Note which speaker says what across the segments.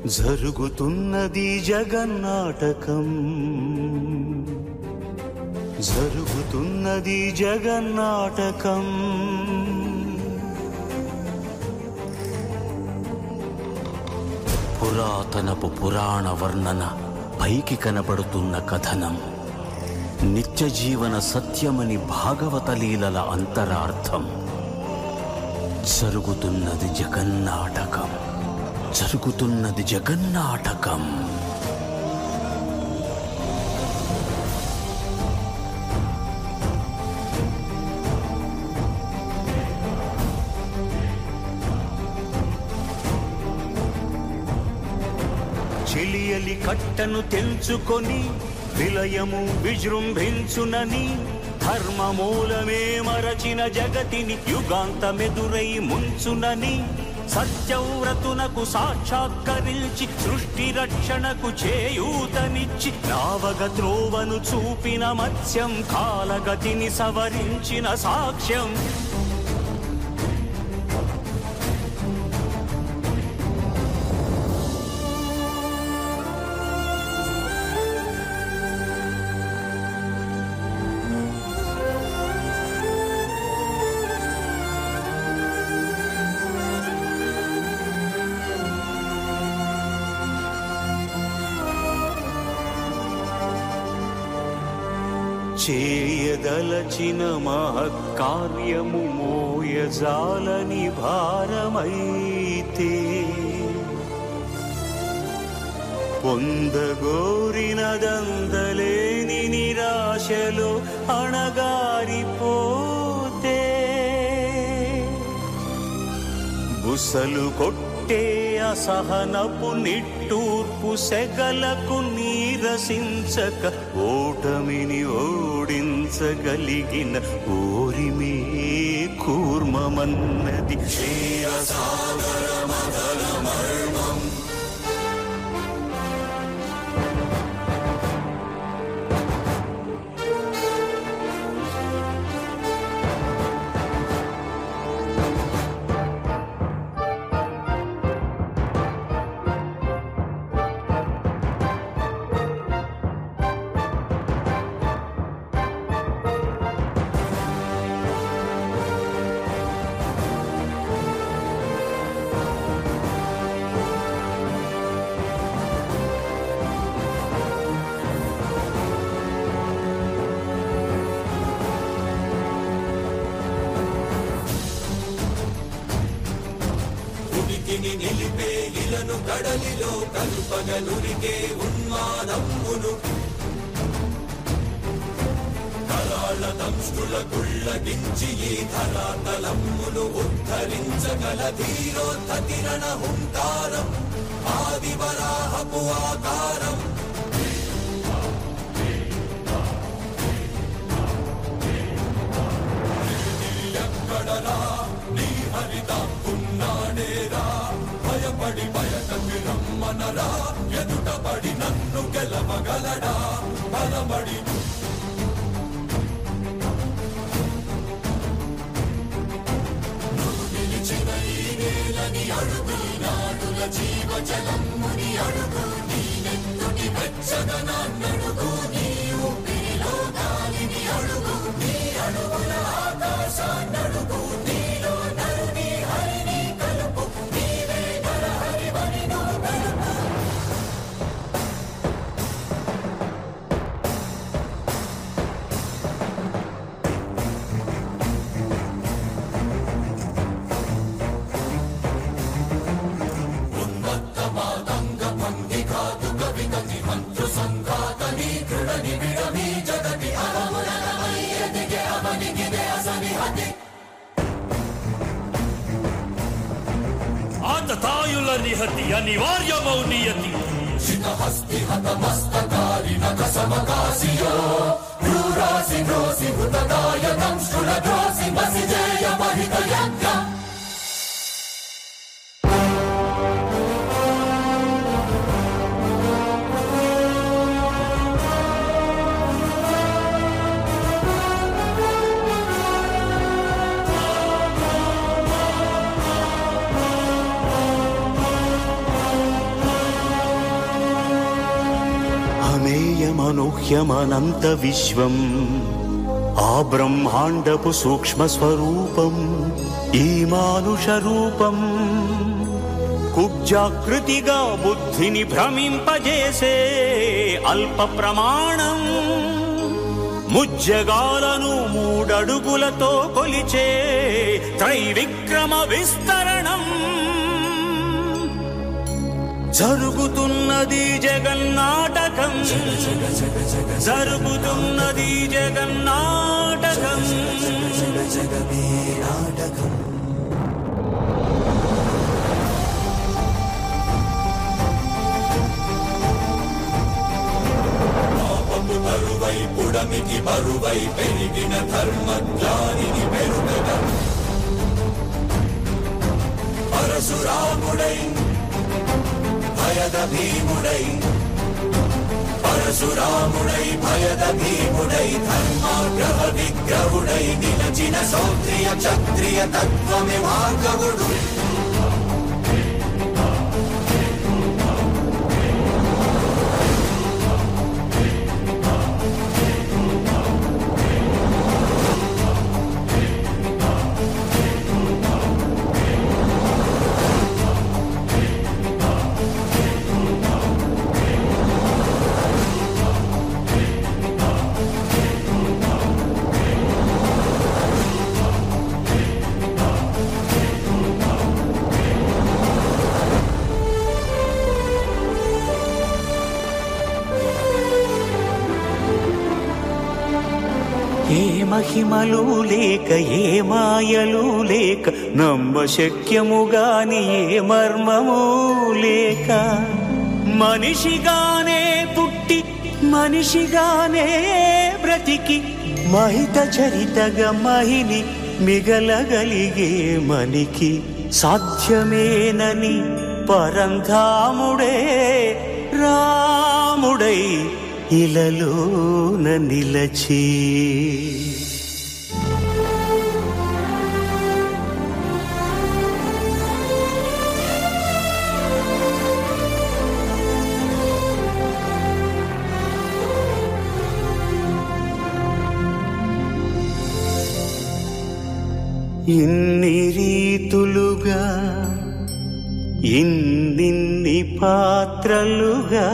Speaker 1: జరుగుతున్నది జగన్నాటకం, జరుగుతున్నది జగన్నాటకం. పురాతనపు పురాణ వర్ణన, పైకి కనబడుతున్న కథనం, నిత్య జీవన సత్యమని భాగవత లీలల అంతరార్థం. జరుగుతున్నది జగన్నాటకం, జరుగుతున్నది జగన్నాటకం. చెలియలి కట్టను తెంచుకొని విలయము విజృంభించునని, ధర్మమూలమే మరచిన జగతిని యుగాంతమెదురై ముంచునని, సత్యవ్రతునకు సాక్షాత్కరించి సృష్టి రక్షణకు చేయూతనిచ్చి, నావగ త్రోవను చూపిన మత్స్యం, కాలగతిని సవరించిన సాక్ష్యం. చేయదలచిన మహత్కార్యము మోయజాలని భారమైతే, పొందగోరినదందలేని నిరాశలో అణగారిపోతే, బుసలు కొట్టే అసహనపు నిట్టూర్పు సెగలకు నీరసించక, ఓటమిని ఓడించగలిగిన ఓరిమే కూర్మమన్నది క్షీరసాగర మదన మర్మం.
Speaker 2: నిలిపే ఇలను కడలిలో కలుపగలురికే ఉన్మాదమ్మును, కరాళ దంష్టుల కుళ్ళగించి ఈ ధరాతలమ్మును ఉద్ధరించగల ధీరోద్ధతిరణ హుంకారం, ఆది వరాహపు ఆకారం. ఎక్కడరా నీ హరిత ఉన్నాడేరా, భయపడి బయటకి రమ్మనరా, ఎదుటపడి నన్ను గెలవగలడా, బలపడి నువ్వు నిలిచిన ఈ నేలని అడుగు, నాడుల జీవజలమ్ముని అడుగు, నీ నెత్తుటి వెచ్చదనాన్నడుగు, నీ ఊపిరిలో గాలిని అడుగు, నీ అడుగుల ఆకాశాన్నడుగు, నీలో నరుని హరిని కలుపు, నీవే నరహరివని నువ్వు కలుపు. ఉన్మత్త మాతంగ భంగి కాదు కవిగతి మంత్రు సంఘాతని దృఢ నిబిడమీ జగతి అరములనమై ఎదిగే అవనిగిదే అసనిహతి.
Speaker 3: ఆతతాయుల నిహతి అనివార్యమౌ నియతి,
Speaker 2: శిఖహస్తి హతమస్తకారి నకసమకాసియో, భ్రూరాసి భ్రోసి హృతదాయ దంష్టుల ద్రోసి మసిజేయ మహిత యజ్ఞం.
Speaker 1: గుహ్యమనంత విశ్వం ఆ బ్రహ్మాండపు సూక్ష్మ స్వరూపం ఈ మానుష రూపం కుబ్జాకృతిగా బుద్ధిని భ్రమింపజేసే అల్ప ప్రమాణం ముజ్జగాలను మూడడుగులతో కొలిచే త్రైవిక్రమ విస్తరణం జరుగుతున్నది జగన్నాటకం జరుగుతున్నది జగన్నాటకం
Speaker 2: పాపము బరువై పుడమికి బరువై పెరిగిన ధర్మజ్ఞానిని పెరుగగా పరశురాముడై భయద భీముడై పరశురాముడై భయద భీముడై ధర్మాగ్రహ విగ్రహుడై నిలచిన సౌత్రియ క్షత్రియ తత్వమే భార్గవుడు
Speaker 1: ఏ మహిమలు లేక ఏ మాయలు లేక నమ్మశక్యముగాని ఏ మర్మము లేక మనిషిగానే పుట్టి మనిషిగానే బ్రతికి మహిత చరితగా మహిని మిగలగలిగే మనికి సాధ్యమేనని పరంధాముడే రాముడై ఇలలోన నిలచి ఇన్ని రీతులుగా ఇన్నిన్ని పాత్రలుగా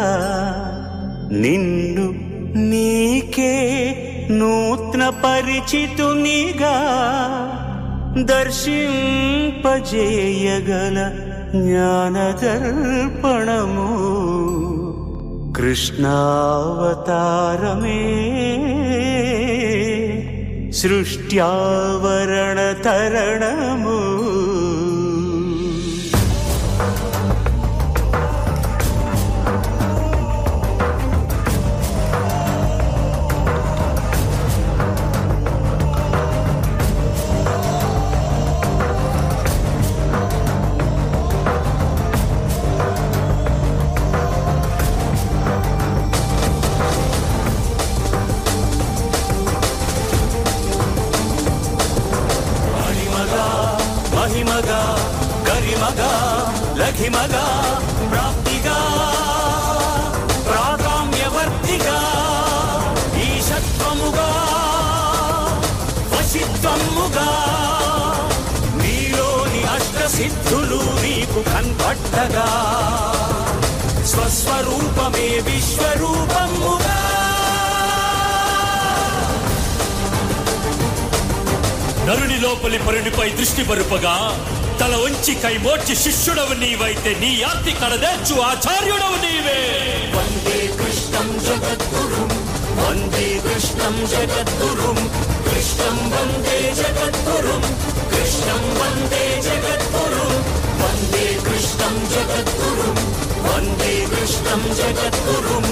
Speaker 1: నిన్ను నీకే నూత్న పరిచితునిగా దర్శింపజేయగల జ్ఞానదర్పణము కృష్ణావతారమే సృష్ట్యావరణ తరణము మహిమగా గరిమగా లఘిమగా ప్రాప్తిగా ప్రాకామ్యవర్తిగా ఈశత్వముగా వశిత్వముగా నీలోని అష్టసిద్ధులు నీకు కన్పట్టగా స్వస్వరూపమే విశ్వరూపముగా
Speaker 3: నరుని లోపలి పరునిపై దృష్టి పరుపగా తల వంచి కైమోర్చి శిష్యుడవు నీవైతే నీ యాత్రి కడదేర్చు ఆచార్యుడవు నీవే.
Speaker 2: వందే కృష్ణం జగద్గురుం వందే కృష్ణం జగద్గురుం కృష్ణం వందే జగద్గురుం కృష్ణం వందే జగద్గురుం వందే కృష్ణం జగద్గురుం వందే కృష్ణం జగద్గురుం